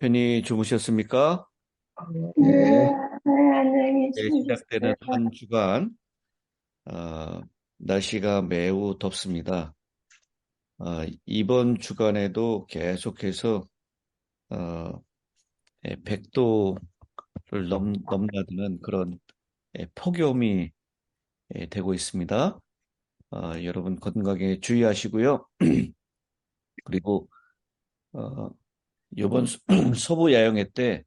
편히 주무셨습니까? 네, 안녕히 네, 시작되는 주무셨어요. 한 주간, 어, 날씨가 매우 덥습니다. 이번 주간에도 계속해서, 100도를 넘나드는 그런 폭염이 되고 있습니다. 여러분 건강에 주의하시고요. 그리고, 어, 이번 서부 야영회 때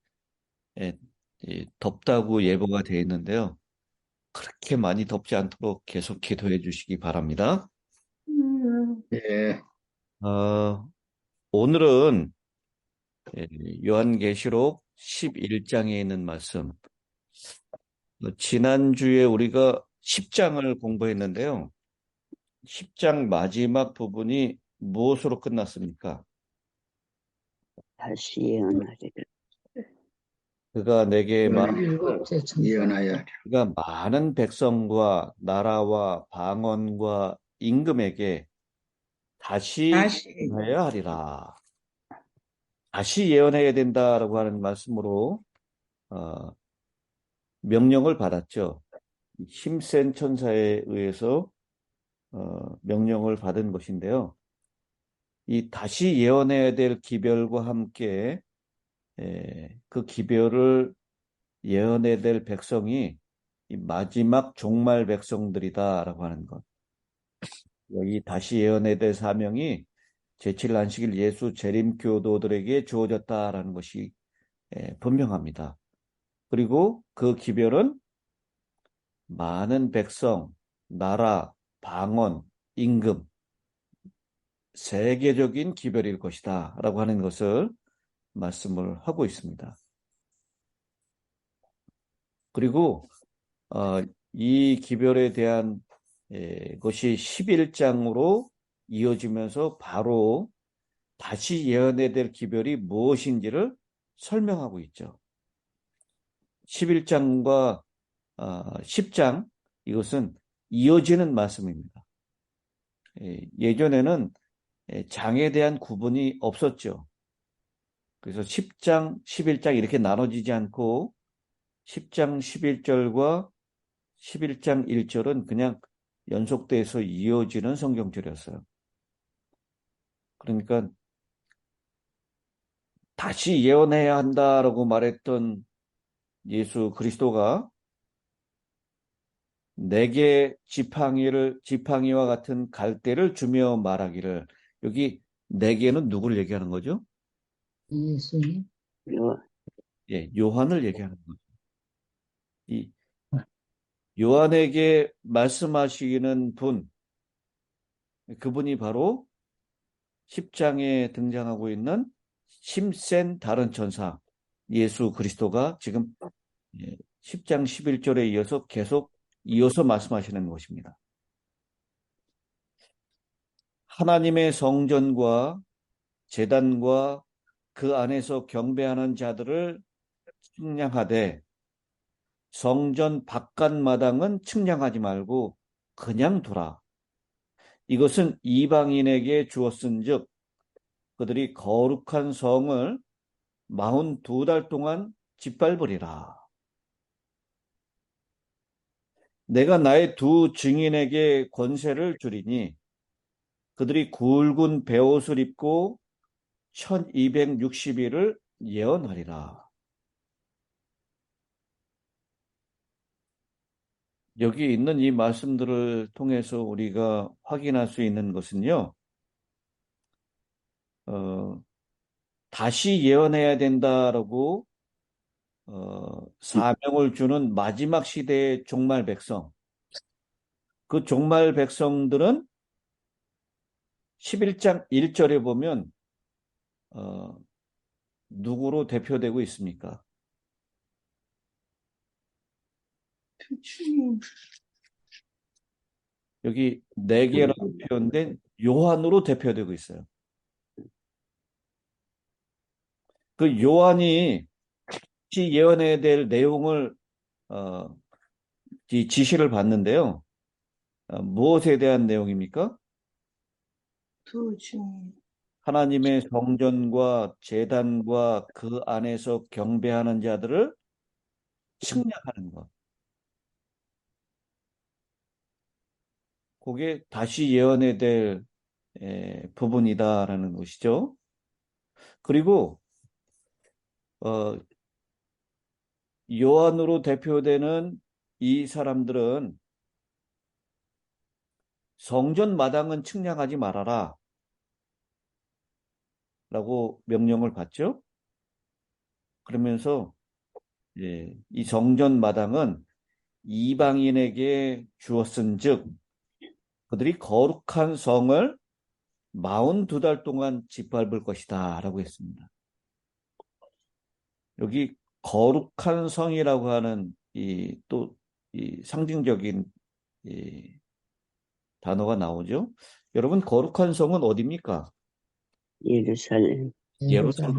이 덥다고 예보가 되어 있는데요. 그렇게 많이 덥지 않도록 계속 기도해 주시기 바랍니다. 예, 어, 오늘은 예, 요한계시록 11장에 있는 말씀. 지난주에 우리가 10장을 공부했는데요. 10장 마지막 부분이 무엇으로 끝났습니까? 다시 예언하리를. 그가 내게 일곱째 예언하여. 그가 많은 백성과 나라와 방언과 임금에게 다시 다시 예언해야 하리라. 다시 예언해야 된다라고 하는 말씀으로 어, 명령을 받았죠. 힘센 천사에 의해서 명령을 받은 것인데요. 이 다시 예언해야 될 기별과 함께 그 기별을 예언해야 될 백성이 이 마지막 종말 백성들이다라고 하는 것. 여기 다시 예언해야 될 사명이 제7 안식일 예수 재림 교도들에게 주어졌다라는 것이 분명합니다. 그리고 그 기별은 많은 백성, 나라, 방언, 임금, 세계적인 기별일 것이다 라고 하는 것을 말씀을 하고 있습니다. 그리고 이 기별에 대한 것이 11장으로 이어지면서 바로 다시 예언해야 될 기별이 무엇인지를 설명하고 있죠. 11장과 10장 이것은 이어지는 말씀입니다. 예전에는 장에 대한 구분이 없었죠. 그래서 10장, 11장 이렇게 나눠지지 않고 10장 11절과 11장 1절은 그냥 연속돼서 이어지는 성경절이었어요. 그러니까 다시 예언해야 한다라고 말했던 예수 그리스도가 내게 지팡이와 같은 갈대를 주며 말하기를, 여기 내게는 누구를 얘기하는 거죠? 예수님. 요, 예, 요한을 얘기하는 거죠. 이 요한에게 말씀하시는 분, 그분이 바로 10장에 등장하고 있는 힘센 다른 천사 예수 그리스도가 지금 10장 11절에 이어서 계속 이어서 말씀하시는 것입니다. 하나님의 성전과 제단과 그 안에서 경배하는 자들을 측량하되 성전 바깥마당은 측량하지 말고 그냥 두라. 이것은 이방인에게 주었은즉 그들이 거룩한 성을 42달 동안 짓밟으리라. 내가 나의 두 증인에게 권세를 주리니 그들이 굵은 베옷을 입고 1260일을 예언하리라. 여기 있는 이 말씀들을 통해서 우리가 확인할 수 있는 것은요, 어, 다시 예언해야 된다라고 사명을 주는 마지막 시대의 종말 백성, 그 종말 백성들은 11장 1절에 보면 어, 누구로 대표되고 있습니까? 주님. 여기 네 개라고 표현된 요한으로 대표되고 있어요. 그 요한이 예언해야 될 내용을 어, 이 지시를 받는데요. 무엇에 대한 내용입니까? 두 주님. 하나님의 성전과 제단과 그 안에서 경배하는 자들을 측량하는 것. 그게 다시 예언해야 될 부분이다라는 것이죠. 그리고 어, 요한으로 대표되는 이 사람들은 성전 마당은 측량하지 말아라 라고 명령을 받죠. 그러면서 이 성전 마당은 이방인에게 주었은즉 그들이 거룩한 성을 42달 동안 짓밟을 것이다 라고 했습니다. 여기 거룩한 성이라고 하는 이 상징적인 이 단어가 나오죠. 여러분, 거룩한 성은 어디입니까? 예루살렘. 예루살렘.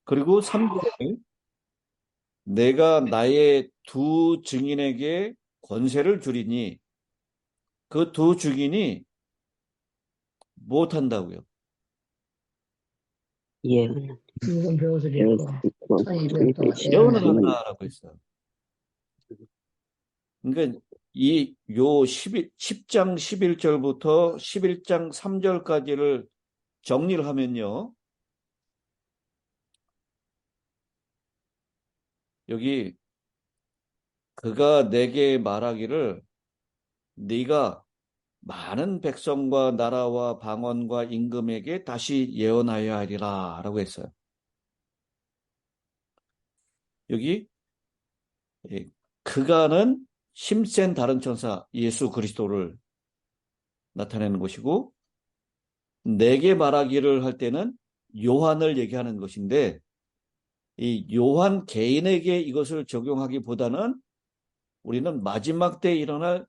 그리고 3절에 내가 나의 두 증인에게 권세를 주리니 그 두 증인이 못한다고요. 예언. 붉은 벼옷을 입고 1200 동안 예언을 예언하는 한다라고 했어요. 그러니까 요 10장 11절부터 11장 3절까지를 정리를 하면요. 여기 그가 내게 말하기를 네가 많은 백성과 나라와 방언과 임금에게 다시 예언하여야 하리라 라고 했어요. 여기 그가는 힘센 다른 천사 예수 그리스도를 나타내는 것이고 내게 말하기를 할 때는 요한을 얘기하는 것인데 이 요한 개인에게 이것을 적용하기보다는 우리는 마지막 때에 일어날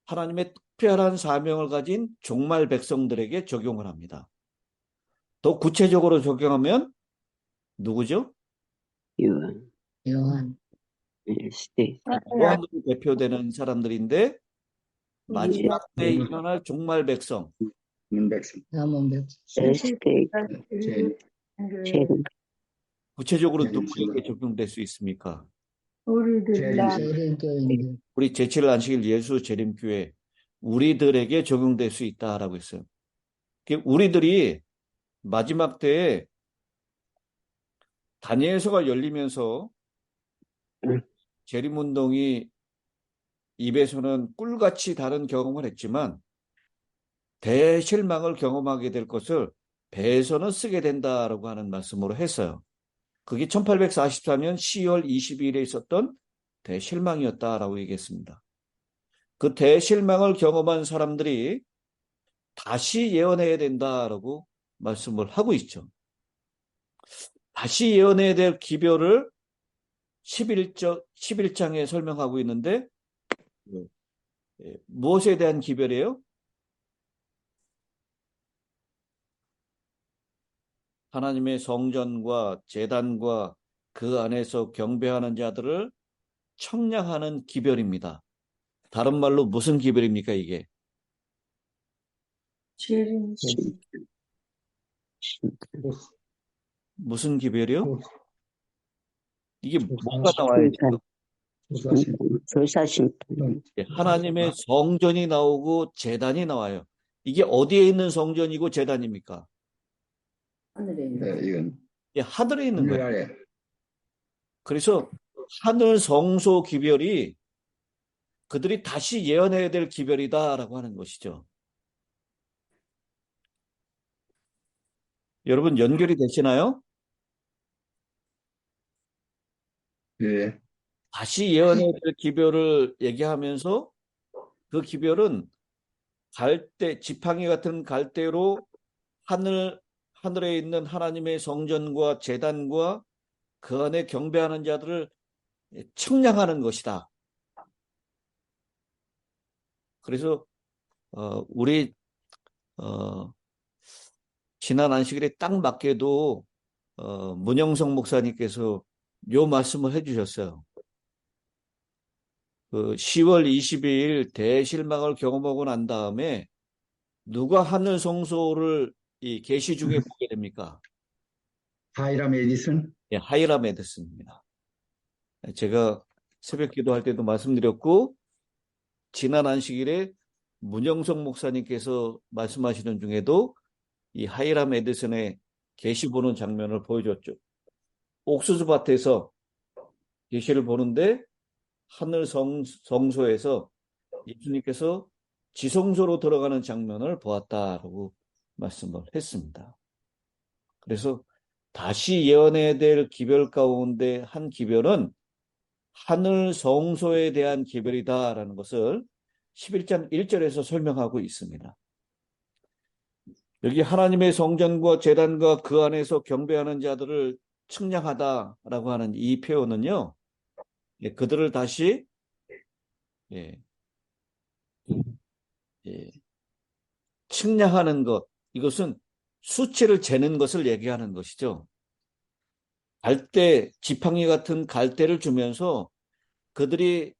하나님의 특별한 사명을 가진 종말 백성들에게 적용을 합니다. 더 구체적으로 적용하면 누구죠? 요한. 요한 시대. 요한으로 대표되는 사람들인데 마지막 때에 일어날 종말 백성. 남은 백성 SK. 최근. 구체적으로 누구에게 적용될 수 있습니까? 재림교인들 우리 제7일 안식일 예수 재림교회 우리들에게 적용될 수 있다라고 했어요. 우리들이 마지막 때에 다니엘서가 열리면서 재림운동이 입에서는 꿀같이 다른 경험을 했지만 대실망을 경험하게 될 것을 배에서는 쓰게 된다라고 하는 말씀으로 했어요. 그게 1844년 10월 22일에 있었던 대실망이었다라고 얘기했습니다. 그 대실망을 경험한 사람들이 다시 예언해야 된다라고 말씀을 하고 있죠. 다시 예언해야 될 기별을 11장에 설명하고 있는데 무엇에 대한 기별이에요? 하나님의 성전과 제단과 그 안에서 경배하는 자들을 청량하는 기별입니다. 다른 말로 무슨 기별입니까, 이게? 무슨 기별이요? 이게 뭐가 나와요? 조사심판. 하나님의 성전이 나오고 제단이 나와요. 이게 어디에 있는 성전이고 제단입니까? 하늘에 하늘에 있는 거예요. 그래서 하늘 성소 기별이 그들이 다시 예언해야 될 기별이다라고 하는 것이죠. 여러분 연결이 되시나요? 네. 다시 예언해야 될 기별을 얘기하면서 그 기별은 갈대, 지팡이 같은 갈대로 하늘에 있는 하나님의 성전과 제단과 그 안에 경배하는 자들을 측량하는 것이다. 그래서 우리 지난 안식일에 딱 맞게도 문영성 목사님께서 요 말씀을 해주셨어요. 그 10월 22일 대실막을 경험하고 난 다음에 누가 하늘 성소를 이 계시 중에 보게 됩니까? 하이람 에디슨? 예, 하이람 에드슨입니다. 제가 새벽 기도할 때도 말씀드렸고, 지난 안식일에 문영석 목사님께서 말씀하시는 중에도 이 하이람 에드슨의 계시 보는 장면을 보여줬죠. 옥수수 밭에서 계시를 보는데 하늘 성소에서 예수님께서 지성소로 들어가는 장면을 보았다라고 말씀을 했습니다. 그래서 다시 예언해야 될 기별 가운데 한 기별은 하늘 성소에 대한 기별이다라는 것을 11장 1절에서 설명하고 있습니다. 여기 하나님의 성전과 제단과 그 안에서 경배하는 자들을 측량하다라고 하는 이 표현은요, 그들을 다시 측량하는 것, 이것은 수치를 재는 것을 얘기하는 것이죠. 갈대, 지팡이 같은 갈대를 주면서 그들이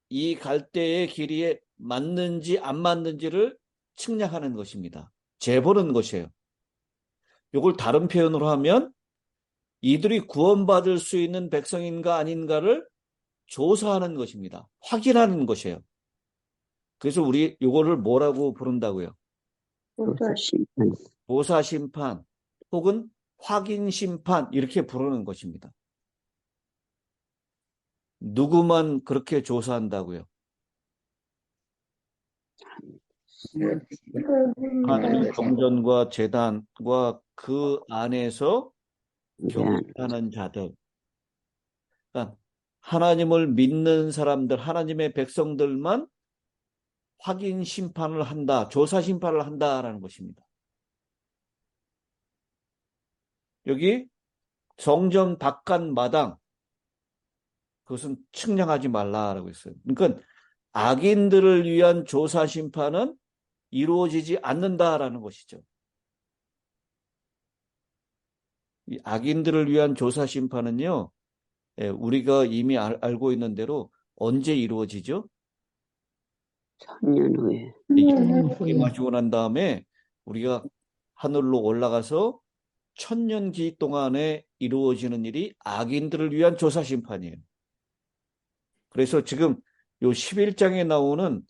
이 갈대의 길이에 맞는지 안 맞는지를 측량하는 것입니다. 재보는 것이에요. 이걸 다른 표현으로 하면 이들이 구원받을 수 있는 백성인가 아닌가를 조사하는 것입니다. 확인하는 것이에요. 그래서 우리 이거를 뭐라고 부른다고요? 조사심판. 조사심판 혹은 확인심판 이렇게 부르는 것입니다. 누구만 그렇게 조사한다고요? 하나님의 성전과 제단과 그 안에서 경배하는 자들. 그러니까 하나님을 믿는 사람들, 하나님의 백성들만 확인 심판을 한다, 조사 심판을 한다라는 것입니다. 여기 성전 바깥 마당, 그것은 측량하지 말라라고 했어요. 그러니까 악인들을 위한 조사 심판은 이루어지지 않는다라는 것이죠. 이 악인들을 위한 조사 심판은요, 우리가 이미 알고 있는 대로 언제 이루어지죠? 3년 후에. 예수님이 마시고 난 다음에 우리가 하늘로 올라가서 1000년기 동안에 이루어지는 일이 악인들을 위한 조사 심판이에요. 그래서 지금 요 11장에 나오는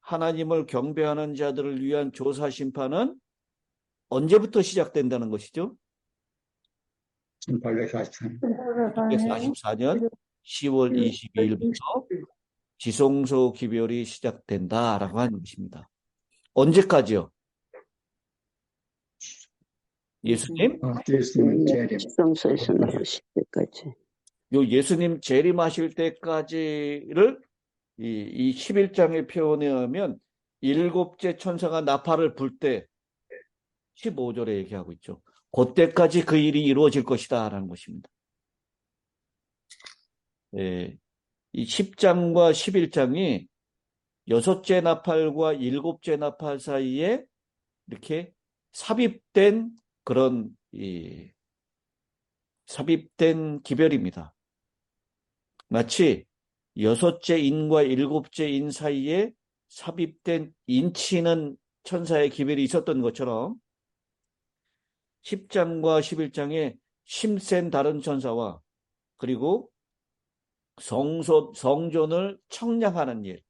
하나님을 경배하는 자들을 위한 조사 심판은 언제부터 시작된다는 것이죠? 1844년 10월 22일부터 지성소 기별이 시작된다라고 하는 것입니다. 언제까지요? 예수님? 지성소에서 나오실 때까지. 요 예수님 재림하실 때까지를 이 11장의 표현에 의하면 일곱째 천사가 나팔을 불 때 15절에 얘기하고 있죠. 그때까지 그 일이 이루어질 것이다 라는 것입니다. 이 10장과 11장이 여섯째 나팔과 일곱째 나팔 사이에 이렇게 삽입된 그런 삽입된 기별입니다. 마치 여섯째 인과 일곱째 인 사이에 삽입된 인치는 천사의 기별이 있었던 것처럼 10장과 11장에 힘센 다른 천사와 그리고 성전을 청량하는 일,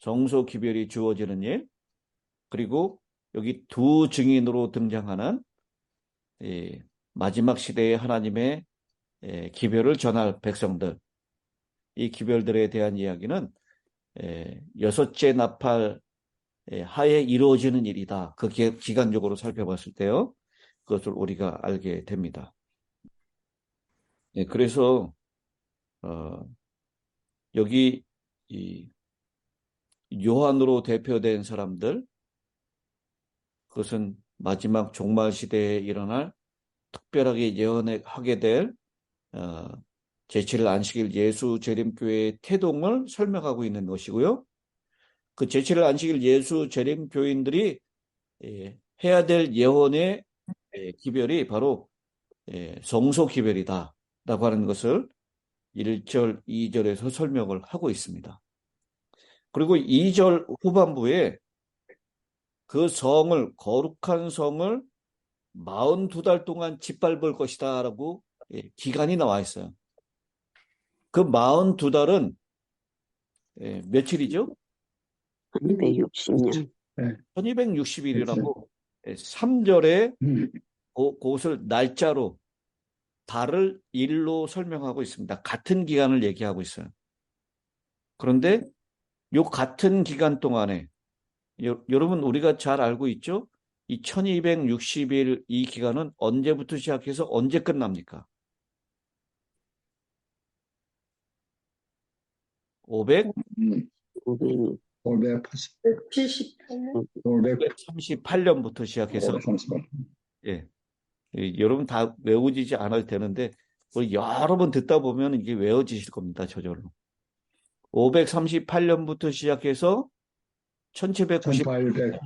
성소 기별이 주어지는 일, 그리고 여기 두 증인으로 등장하는 마지막 시대의 하나님의 기별을 전할 백성들, 이 기별들에 대한 이야기는 여섯째 나팔 하에 이루어지는 일이다. 그 기간적으로 살펴봤을 때요. 그것을 우리가 알게 됩니다. 그래서 여기 이 요한으로 대표된 사람들, 그것은 마지막 종말 시대에 일어날 특별하게 예언하게 될 제7일 안식일 예수 재림교회의 태동을 설명하고 있는 것이고요. 그 제7일 안식일 예수 재림교인들이 해야 될 예언의 기별이 바로 성소 기별이다 라고 하는 것을 1절, 2절에서 설명을 하고 있습니다. 그리고 2절 후반부에 그 성을, 거룩한 성을 42달 동안 짓밟을 것이다 라고 기간이 나와 있어요. 그 42달은 며칠이죠? 1260년. 1260일이라고 3절에 그것을 날짜로 달을 일로 설명하고 있습니다. 같은 기간을 얘기하고 있어요. 그런데 이 같은 기간 동안에 여러분 우리가 잘 알고 있죠? 이 1260일 이 기간은 언제부터 시작해서 언제 끝납니까? 500, 580, 538년부터 시작해서 538. 예, 여러분 다 외우지지 않을 테는데 우리 여러 번 듣다 보면 이게 외워지실 겁니다. 저절로. 538년부터 시작해서 1790, 1800.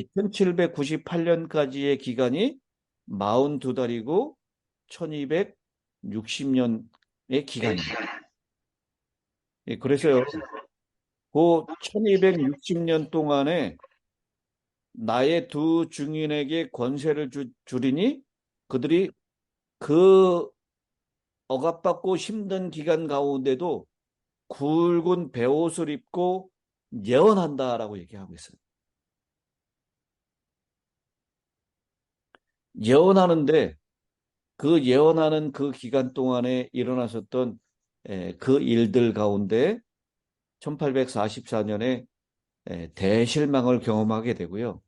1798년까지의 기간이 42달이고 1260년의 기간입니다. 예, 그래서요, 그 1260년 동안에 나의 두 증인에게 권세를 주리니 그들이 그 억압받고 힘든 기간 가운데도 굵은 베옷을 입고 예언한다라고 얘기하고 있어요. 예언하는데 그 예언하는 그 기간 동안에 일어났었던 그 일들 가운데 1844년에 대실망을 경험하게 되고요.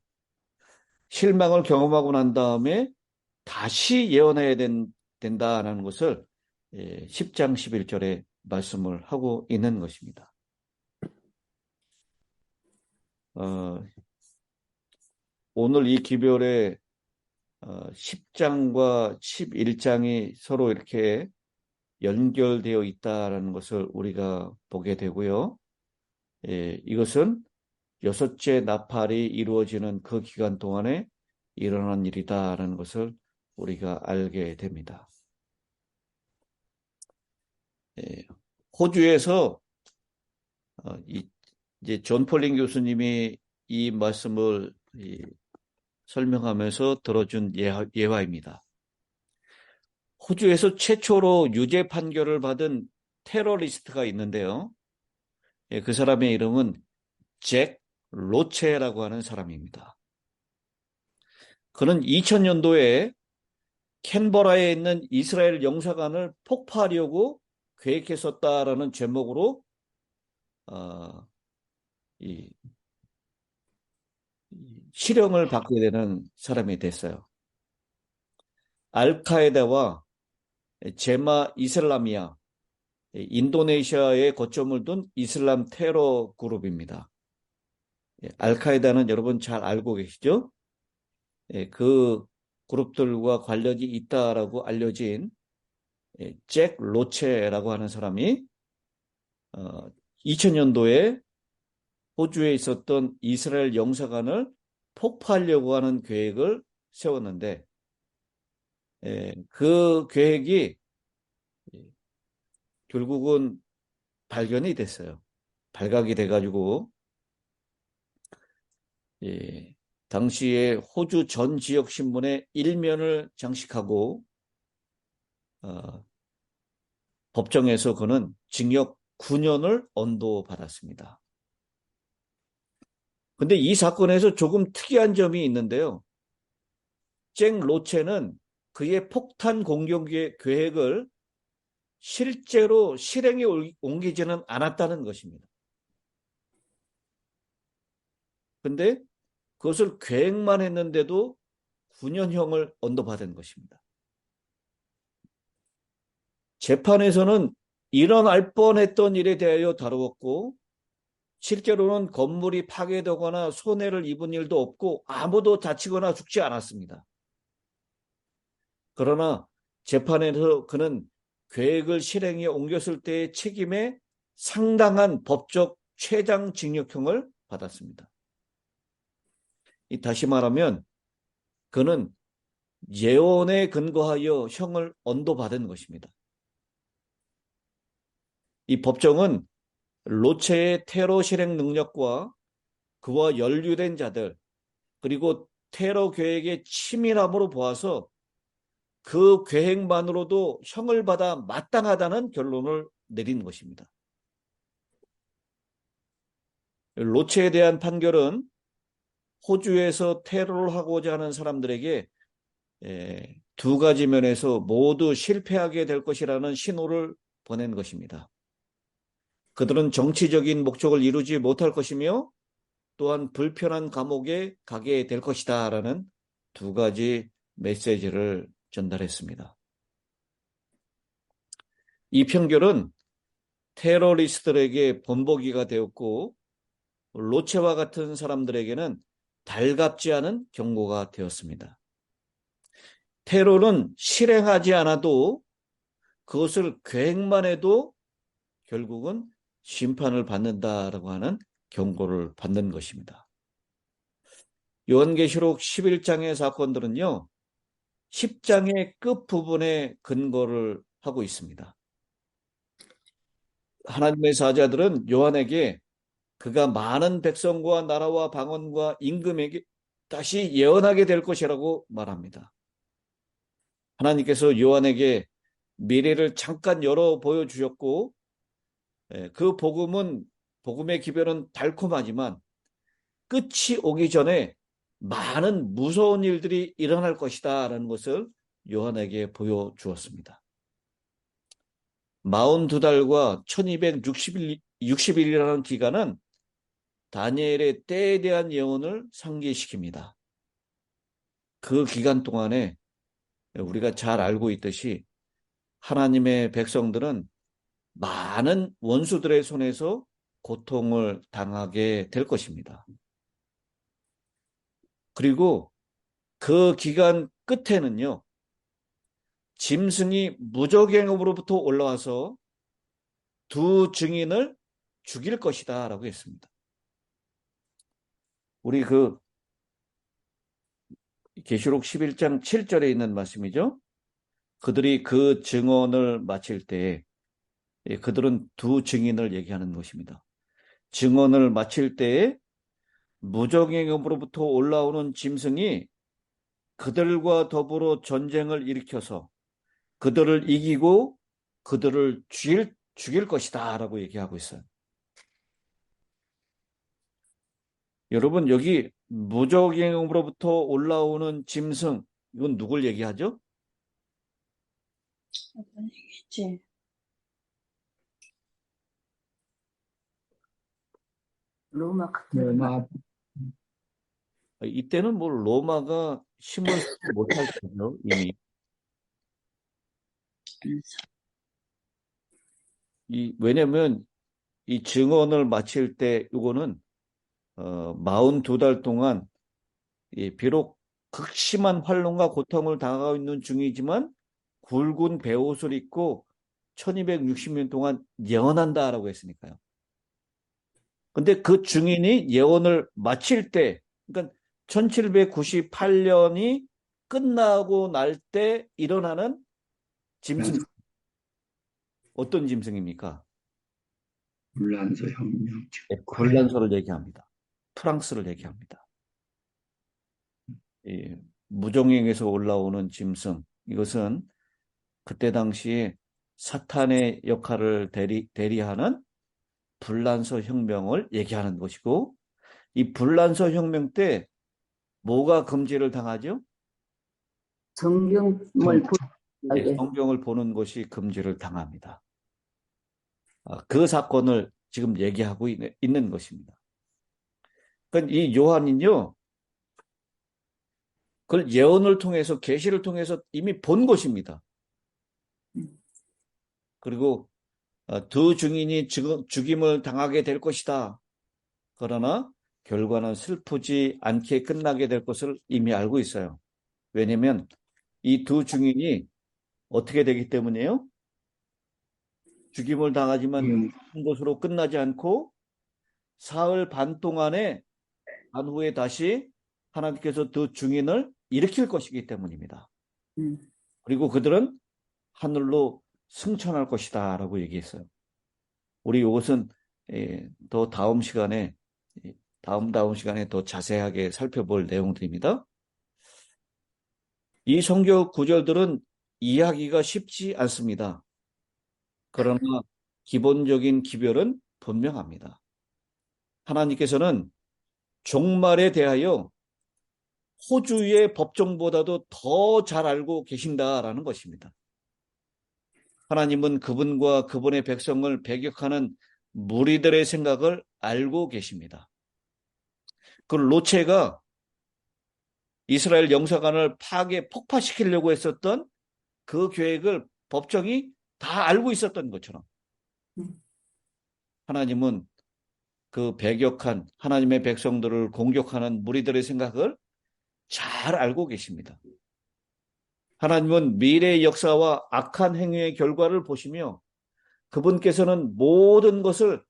실망을 경험하고 난 다음에 다시 예언해야 된다는 것을 10장 11절에 말씀을 하고 있는 것입니다. 오늘 이 기별의 10장과 11장이 서로 이렇게 연결되어 있다는 것을 우리가 보게 되고요. 이것은 여섯째 나팔이 이루어지는 그 기간 동안에 일어난 일이다라는 것을 우리가 알게 됩니다. 호주에서 이제 존 폴링 교수님이 이 말씀을 설명하면서 들어준 예화입니다. 호주에서 최초로 유죄 판결을 받은 테러리스트가 있는데요. 그 사람의 이름은 잭 로체라고 하는 사람입니다. 그는 2000년도에 캔버라에 있는 이스라엘 영사관을 폭파하려고 계획했었다라는 제목으로 실형을 받게 되는 사람이 됐어요. 알카에다와 제마 이슬라미아, 인도네시아에 거점을 둔 이슬람 테러 그룹입니다. 알카에다는 여러분 잘 알고 계시죠? 그 그룹들과 관련이 있다라고 알려진 잭 로체라고 하는 사람이 2000년도에 호주에 있었던 이스라엘 영사관을 폭파하려고 하는 계획을 세웠는데 그 계획이 결국은 발견이 됐어요. 발각이 돼가지고 당시에 호주 전 지역 신문에 일면을 장식하고 법정에서 그는 징역 9년을 언도받았습니다. 근데 이 사건에서 조금 특이한 점이 있는데요. 잭 로체는 그의 폭탄 공격 계획을 실제로 실행에 옮기지는 않았다는 것입니다. 근데 그것을 계획만 했는데도 9년형을 언도받은 것입니다. 재판에서는 일어날 뻔했던 일에 대하여 다루었고 실제로는 건물이 파괴되거나 손해를 입은 일도 없고 아무도 다치거나 죽지 않았습니다. 그러나 재판에서 그는 계획을 실행에 옮겼을 때의 책임에 상당한 법적 최장 징역형을 받았습니다. 다시 말하면 그는 예언에 근거하여 형을 언도받은 것입니다. 이 법정은 롯체의 테러 실행 능력과 그와 연루된 자들, 그리고 테러 계획의 치밀함으로 보아서 그 계획만으로도 형을 받아 마땅하다는 결론을 내린 것입니다. 롯체에 대한 판결은 호주에서 테러를 하고자 하는 사람들에게 두 가지 면에서 모두 실패하게 될 것이라는 신호를 보낸 것입니다. 그들은 정치적인 목적을 이루지 못할 것이며 또한 불편한 감옥에 가게 될 것이다 라는 두 가지 메시지를 전달했습니다. 이 판결은 테러리스트들에게 본보기가 되었고 롯체와 같은 사람들에게는 달갑지 않은 경고가 되었습니다. 테러는 실행하지 않아도 그것을 계획만 해도 결국은 심판을 받는다라고 하는 경고를 받는 것입니다. 요한계시록 11장의 사건들은요, 10장의 끝부분에 근거를 하고 있습니다. 하나님의 사자들은 요한에게 그가 많은 백성과 나라와 방언과 임금에게 다시 예언하게 될 것이라고 말합니다. 하나님께서 요한에게 미래를 잠깐 열어 보여주셨고 그 복음의 기별은 달콤하지만 끝이 오기 전에 많은 무서운 일들이 일어날 것이다 라는 것을 요한에게 보여주었습니다. 42달과 1260일이라는 기간은 다니엘의 때에 대한 예언을 상기시킵니다. 그 기간 동안에 우리가 잘 알고 있듯이 하나님의 백성들은 많은 원수들의 손에서 고통을 당하게 될 것입니다. 그리고 그 기간 끝에는요, 짐승이 무적행업으로부터 올라와서 두 증인을 죽일 것이다 라고 했습니다. 우리 계시록 11장 7절에 있는 말씀이죠. 그들이 그 증언을 마칠 때에 그들은 두 증인을 얘기하는 것입니다. 증언을 마칠 때에 무적행업으로부터 올라오는 짐승이 그들과 더불어 전쟁을 일으켜서 그들을 이기고 그들을 죽일 것이다 라고 얘기하고 있어요. 여러분, 여기 무적행업으로부터 올라오는 짐승, 이건 누굴 얘기하죠? 어떤 얘기지? 로마 로마. 이때는 뭐 로마가 힘을 쓰지 못할 때죠, 이미. 왜냐면 이 증언을 마칠 때 이거는 42달 동안 비록 극심한 환난과 고통을 당하고 있는 중이지만 굵은 베옷을 입고 1260년 동안 예언한다라고 했으니까요. 근데 그 증인이 예언을 마칠 때, 그러니까 1798년이 끝나고 날 때 일어나는 짐승, 어떤 짐승입니까? 불란서 혁명. 불란서를 얘기합니다. 프랑스를 얘기합니다. 무정행에서 올라오는 짐승, 이것은 그때 당시에 사탄의 역할을 대리하는 불란서 혁명을 얘기하는 것이고, 이 불란서 혁명 때 뭐가 금지를 당하죠? 성경을 보는 것이 금지를 당합니다. 그 사건을 지금 얘기하고 있는 것입니다. 그러니까 이 요한은요, 그걸 예언을 통해서, 계시를 통해서 이미 본 것입니다. 그리고 두 증인이 죽임을 당하게 될 것이다. 그러나 결과는 슬프지 않게 끝나게 될 것을 이미 알고 있어요. 왜냐하면 이 두 증인이 어떻게 되기 때문이에요? 죽임을 당하지만 한 것으로 끝나지 않고 사흘 반 동안에 반 후에 다시 하나님께서 두 증인을 일으킬 것이기 때문입니다. 그리고 그들은 하늘로 승천할 것이다 라고 얘기했어요. 우리 이것은 더 다음 시간에 다음 시간에 더 자세하게 살펴볼 내용들입니다. 이 성경 구절들은 이해하기가 쉽지 않습니다. 그러나 기본적인 기별은 분명합니다. 하나님께서는 종말에 대하여 호주의 법정보다도 더 잘 알고 계신다라는 것입니다. 하나님은 그분과 그분의 백성을 배격하는 무리들의 생각을 알고 계십니다. 그 롯체가 이스라엘 영사관을 폭파시키려고 했었던 그 계획을 법정이 다 알고 있었던 것처럼 하나님은 그 배격한 하나님의 백성들을 공격하는 무리들의 생각을 잘 알고 계십니다. 하나님은 미래의 역사와 악한 행위의 결과를 보시며 그분께서는 모든 것을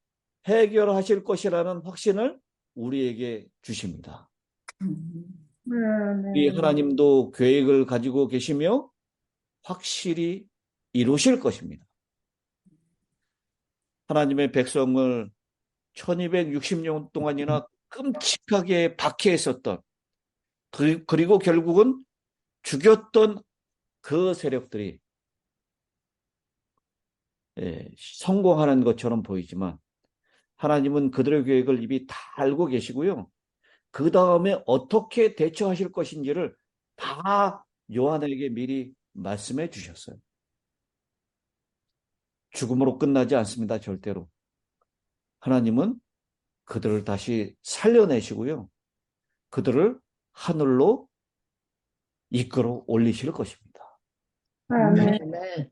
해결하실 것이라는 확신을 우리에게 주십니다. 이 하나님도 계획을 가지고 계시며 확실히 이루실 것입니다. 하나님의 백성을 1260년 동안이나 끔찍하게 박해했었던 그리고 결국은 죽였던 그 세력들이 성공하는 것처럼 보이지만 하나님은 그들의 계획을 이미 다 알고 계시고요. 그 다음에 어떻게 대처하실 것인지를 다 요한에게 미리 말씀해 주셨어요. 죽음으로 끝나지 않습니다. 절대로. 하나님은 그들을 다시 살려내시고요. 그들을 하늘로 이끌어 올리실 것입니다. 아멘.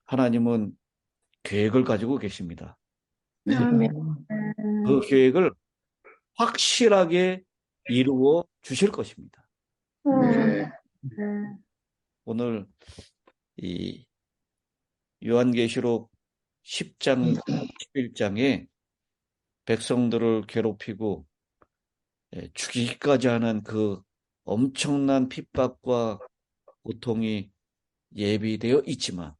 하나님은 계획을 가지고 계십니다. 아멘. 그 계획을 확실하게 이루어 주실 것입니다. 네. 오늘 이 요한계시록 10장, 11장에 백성들을 괴롭히고 죽이기까지 하는 그 엄청난 핍박과 고통이 예비되어 있지만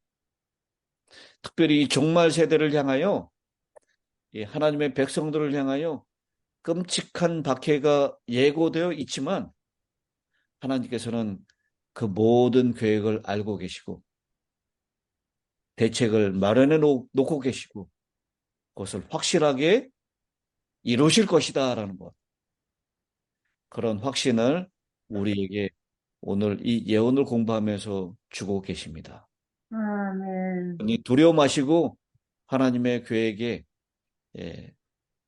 특별히 이 종말 세대를 향하여 하나님의 백성들을 향하여 끔찍한 박해가 예고되어 있지만 하나님께서는 그 모든 계획을 알고 계시고 대책을 마련해 놓고 계시고 그것을 확실하게 이루실 것이다라는 것. 그런 확신을 우리에게 오늘 이 예언을 공부하면서 주고 계십니다. 아멘. 두려워 마시고 하나님의 계획에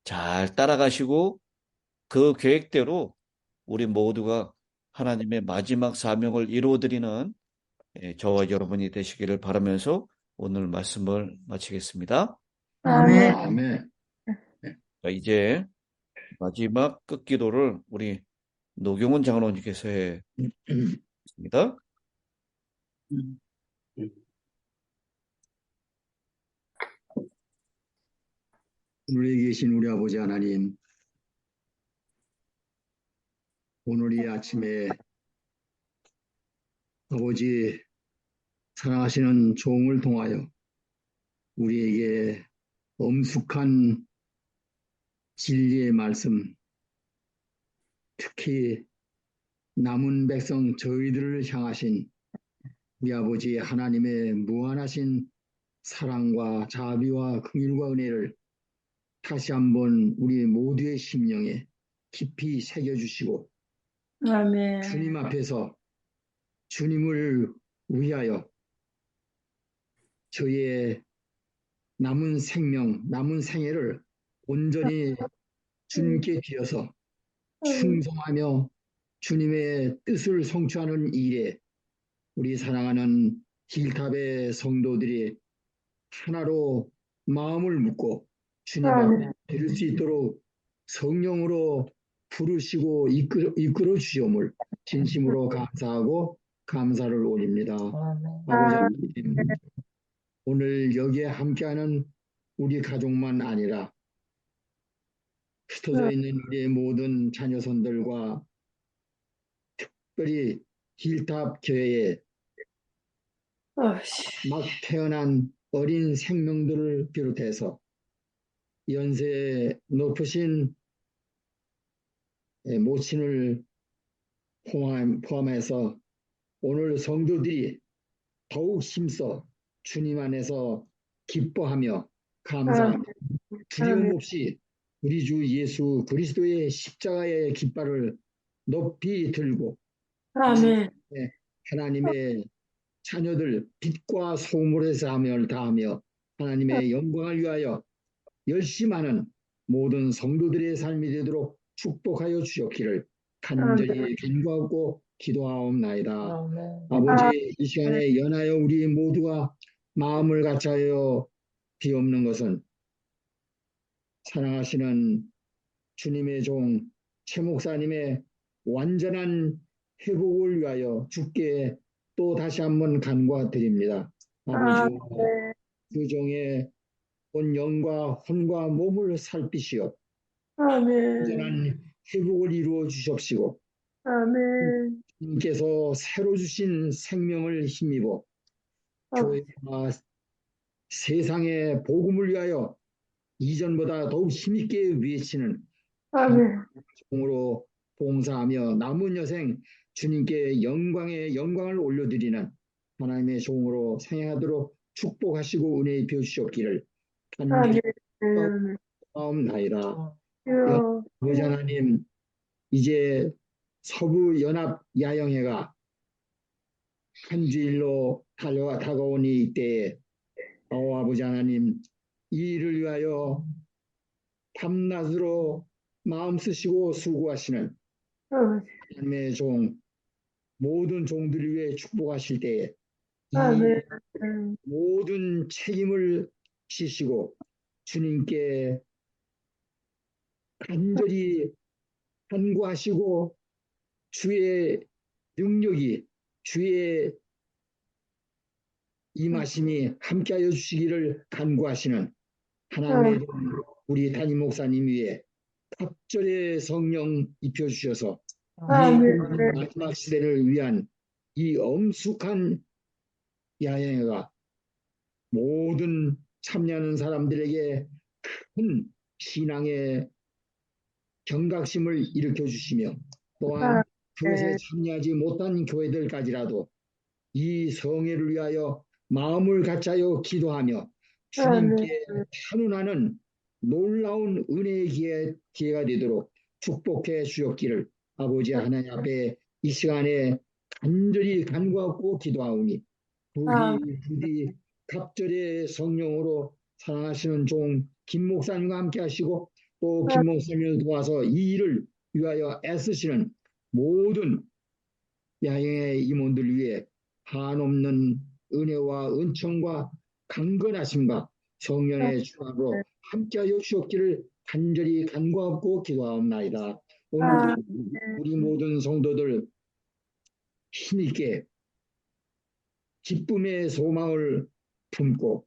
잘 따라가시고 그 계획대로 우리 모두가 하나님의 마지막 사명을 이루어드리는 저와 여러분이 되시기를 바라면서 오늘 말씀을 마치겠습니다. 아멘. 아멘. 자, 이제 마지막 끝기도를 우리 노경훈 장로님께서 했습니다. 하늘에 계신 우리 아버지 하나님, 오늘 이 아침에 아버지 사랑하시는 종을 통하여 우리에게 엄숙한 진리의 말씀, 특히 남은 백성 저희들을 향하신 우리 아버지 하나님의 무한하신 사랑과 자비와 긍휼과 은혜를 다시 한번 우리 모두의 심령에 깊이 새겨주시고 아멘. 주님 앞에서 주님을 위하여 저희의 남은 생명, 남은 생애를 온전히 주님께 드려서 충성하며 주님의 뜻을 성취하는 일에 우리 사랑하는 힐탑의 성도들이 하나로 마음을 묶고 주님 앞에 드릴 수 있도록 성령으로 부르시고 이끌어 주시옵을 진심으로 감사하고 감사를 올립니다. 아버지 하나님, 오늘 여기에 함께하는 우리 가족만 아니라 흩어져 있는 우리의 모든 자녀선들과 특별히 힐탑 교회에 막 태어난 어린 생명들을 비롯해서 연세 높으신 모친을 포함해서 오늘 성도들이 더욱 힘써 주님 안에서 기뻐하며 감사하며 두려움 없이 우리 주 예수 그리스도의 십자가의 깃발을 높이 들고 아멘. 하나님의 자녀들 빛과 소금으로 사명을 다하며 하나님의 영광을 위하여 열심하는 모든 성도들의 삶이 되도록 축복하여 주셨기를 간절히 간구하고 기도하옵나이다. 아버지, 이 시간에 연하여 우리 모두가 마음을 같이하여 비옵는 것은 사랑하시는 주님의 종 최 목사님의 완전한 회복을 위하여 주께 또 다시 한번 간구드립니다. 아버지와 그 종의 온 영과 혼과 몸을 살피시어 아멘. 완전한 회복을 이루어 주십시고 아멘. 주님께서 새로 주신 생명을 힘입어 교회와 세상의 복음을 위하여 이전보다 더욱 힘있게 외치는 아멘. 종으로 봉사하며 남은 여생 주님께 영광을 올려드리는 하나님의 종으로 생애하도록 축복하시고 은혜 입혀 주셨기를 간절히 아멘. 기도하옵나이다. 주여. 아버지 하나님, 이제 서부 연합 야영회가 한 주일로 다가오니 이때에 아버지 하나님, 이 일을 위하여 밤낮으로 마음 쓰시고 수고하시는 하나님의 종 모든 종들을 위해 축복하실 때에 이 아멘. 모든 책임을 지시고 주님께 간절히 간구하시고 주의 능력이 주의 임하심이 함께하여 주시기를 간구하시는 하나님의 우리 담임 목사님 위에 갑절의 성령 입혀주셔서 아멘. 이 마지막 시대를 위한 이 엄숙한 야영회가 모든 참여하는 사람들에게 큰 신앙의 경각심을 일으켜 주시며 또한 그것에 참여하지 못한 교회들까지라도 이 성회를 위하여 마음을 같이하여 기도하며 주님께 찬원하는 놀라운 은혜의 기회가 되도록 축복해 주셨기를 아버지 하나님 앞에 이 시간에 간절히 간구하고 기도하오니 부디 갑절의 성령으로 사랑하시는 종 김 목사님과 함께 하시고 또 김 목사님을 도와서 이 일을 위하여 애쓰시는 모든 야영의 임원들 위해 한없는 은혜와 은총과 강건하심과 성령의 주함으로 함께하여 주었기를 간절히 간구하고 기도하옵나이다. 오늘도 우리 모든 성도들 힘있게 기쁨의 소망을 품고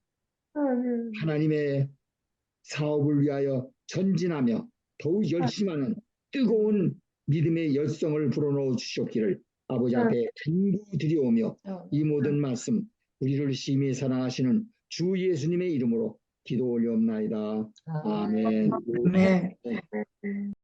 하나님의 사업을 위하여 전진하며 더욱 열심하는 뜨거운 믿음의 열성을 불어넣어 주셨기를 아버지 앞에 간구드리오며 이 모든 말씀 우리를 심히 사랑하시는 주 예수님의 이름으로 기도 올려옵나이다. 아멘. 아멘.